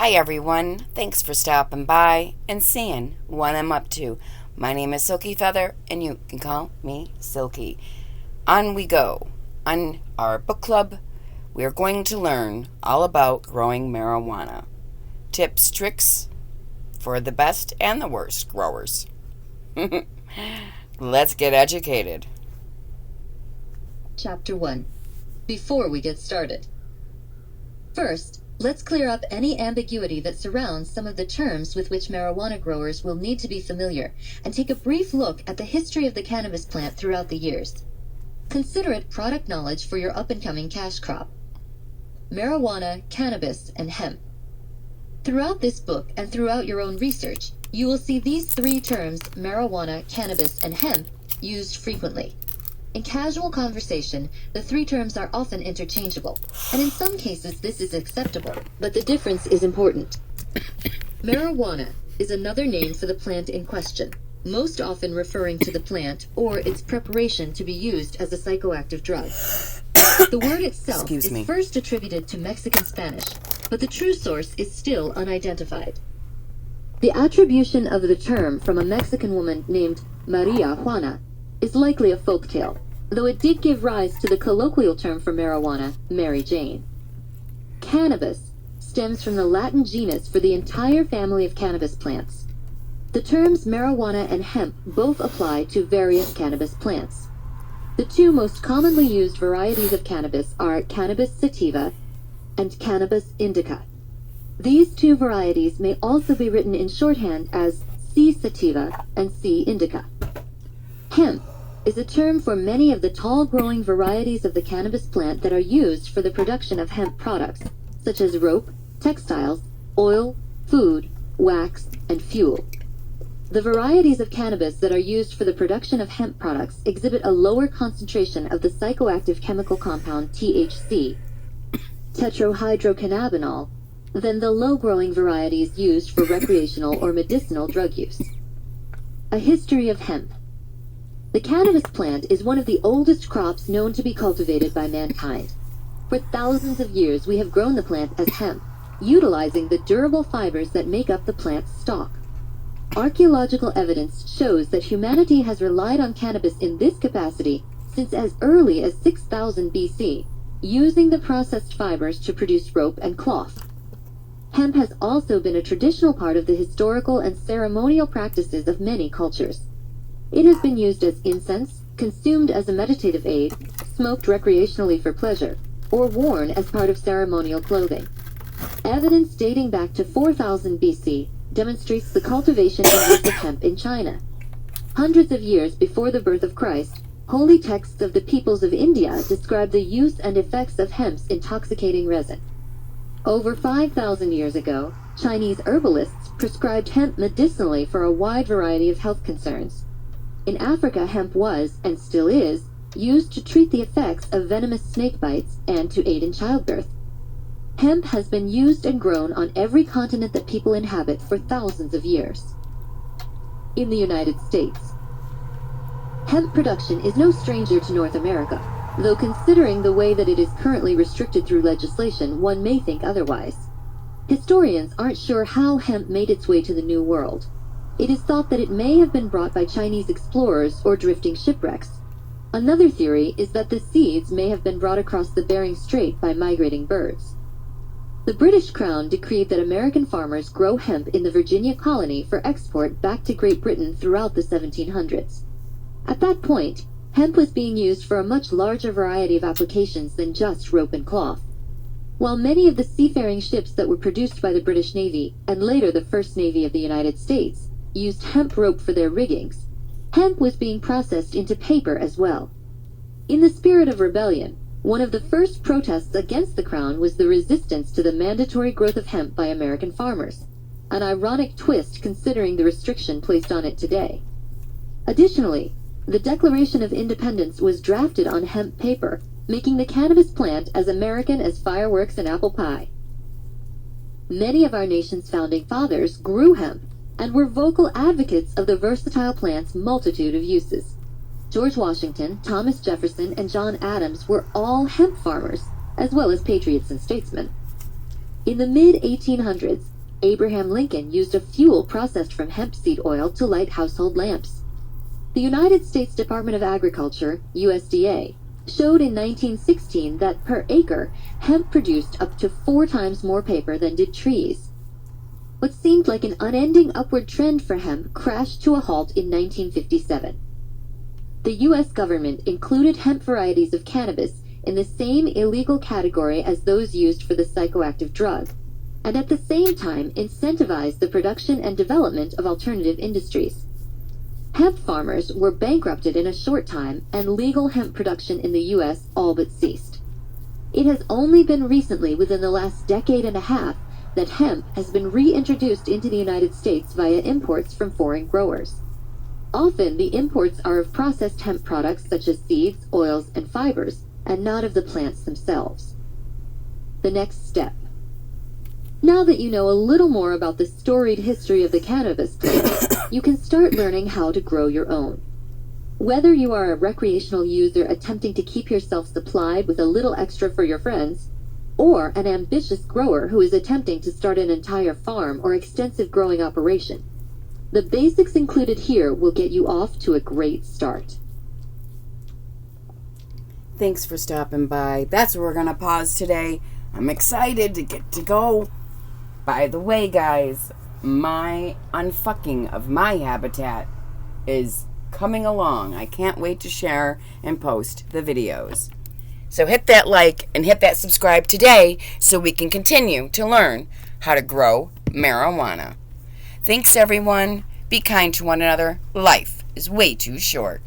Hi everyone, thanks for stopping by and seeing what I'm up to. My name is Silkyfeather and you can call me Silky. On we go. On our book club, we are going to learn all about growing marijuana. Tips, tricks for the best and the worst growers. Let's get educated. Chapter 1. Before we get started. First, let's clear up any ambiguity that surrounds some of the terms with which marijuana growers will need to be familiar, and take a brief look at the history of the cannabis plant throughout the years. Consider it product knowledge for your up-and-coming cash crop. Marijuana, cannabis, and hemp. Throughout this book and throughout your own research, you will see these three terms, marijuana, cannabis, and hemp, used frequently. In casual conversation, the three terms are often interchangeable, and in some cases this is acceptable, but the difference is important. Marijuana is another name for the plant in question, most often referring to the plant or its preparation to be used as a psychoactive drug. The word itself is first attributed to Mexican Spanish, but the true source is still unidentified. The attribution of the term from a Mexican woman named Maria Juana is likely a folktale, though it did give rise to the colloquial term for marijuana, Mary Jane. Cannabis stems from the Latin genus for the entire family of cannabis plants. The terms marijuana and hemp both apply to various cannabis plants. The two most commonly used varieties of cannabis are Cannabis sativa and Cannabis indica. These two varieties may also be written in shorthand as C. sativa and C. indica. Hemp is a term for many of the tall-growing varieties of the cannabis plant that are used for the production of hemp products, such as rope, textiles, oil, food, wax, and fuel. The varieties of cannabis that are used for the production of hemp products exhibit a lower concentration of the psychoactive chemical compound THC, tetrahydrocannabinol, than the low-growing varieties used for recreational or medicinal drug use. A history of hemp. The cannabis plant is one of the oldest crops known to be cultivated by mankind. For thousands of years we have grown the plant as hemp, utilizing the durable fibers that make up the plant's stalk. Archaeological evidence shows that humanity has relied on cannabis in this capacity since as early as 6000 BC, using the processed fibers to produce rope and cloth. Hemp has also been a traditional part of the historical and ceremonial practices of many cultures. It has been used as incense, consumed as a meditative aid, smoked recreationally for pleasure, or worn as part of ceremonial clothing. Evidence dating back to 4000 BC demonstrates the cultivation and use of hemp in China. Hundreds of years before the birth of Christ, holy texts of the peoples of India describe the use and effects of hemp's intoxicating resin. Over 5,000 years ago, Chinese herbalists prescribed hemp medicinally for a wide variety of health concerns. In Africa, hemp was, and still is, used to treat the effects of venomous snake bites and to aid in childbirth. Hemp has been used and grown on every continent that people inhabit for thousands of years. In the United States, hemp production is no stranger to North America, though considering the way that it is currently restricted through legislation, one may think otherwise. Historians aren't sure how hemp made its way to the New World. It is thought that it may have been brought by Chinese explorers or drifting shipwrecks. Another theory is that the seeds may have been brought across the Bering Strait by migrating birds. The British Crown decreed that American farmers grow hemp in the Virginia colony for export back to Great Britain throughout the 1700s. At that point, hemp was being used for a much larger variety of applications than just rope and cloth. While many of the seafaring ships that were produced by the British Navy, and later the First Navy of the United States, used hemp rope for their riggings, hemp was being processed into paper as well. In the spirit of rebellion, one of the first protests against the Crown was the resistance to the mandatory growth of hemp by American farmers, an ironic twist considering the restriction placed on it today. Additionally, the Declaration of Independence was drafted on hemp paper, making the cannabis plant as American as fireworks and apple pie. Many of our nation's founding fathers grew hemp and were vocal advocates of the versatile plant's multitude of uses. George Washington, Thomas Jefferson, and John Adams were all hemp farmers, as well as patriots and statesmen. In the mid-1800s, Abraham Lincoln used a fuel processed from hemp seed oil to light household lamps. The United States Department of Agriculture, USDA, showed in 1916 that per acre, hemp produced up to 4 times more paper than did trees. What seemed like an unending upward trend for hemp crashed to a halt in 1957. The U.S. government included hemp varieties of cannabis in the same illegal category as those used for the psychoactive drug, and at the same time incentivized the production and development of alternative industries. Hemp farmers were bankrupted in a short time, and legal hemp production in the U.S. all but ceased. It has only been recently, within the last decade and a half, that hemp has been reintroduced into the United States via imports from foreign growers. Often, the imports are of processed hemp products such as seeds, oils, and fibers, and not of the plants themselves. The next step. Now that you know a little more about the storied history of the cannabis plant, you can start learning how to grow your own. Whether you are a recreational user attempting to keep yourself supplied with a little extra for your friends, or an ambitious grower who is attempting to start an entire farm or extensive growing operation, the basics included here will get you off to a great start. Thanks for stopping by. That's where we're going to pause today. I'm excited to get to go. By the way, guys, my unfucking of my habitat is coming along. I can't wait to share and post the videos. So hit that like and hit that subscribe today so we can continue to learn how to grow marijuana. Thanks, everyone. Be kind to one another. Life is way too short.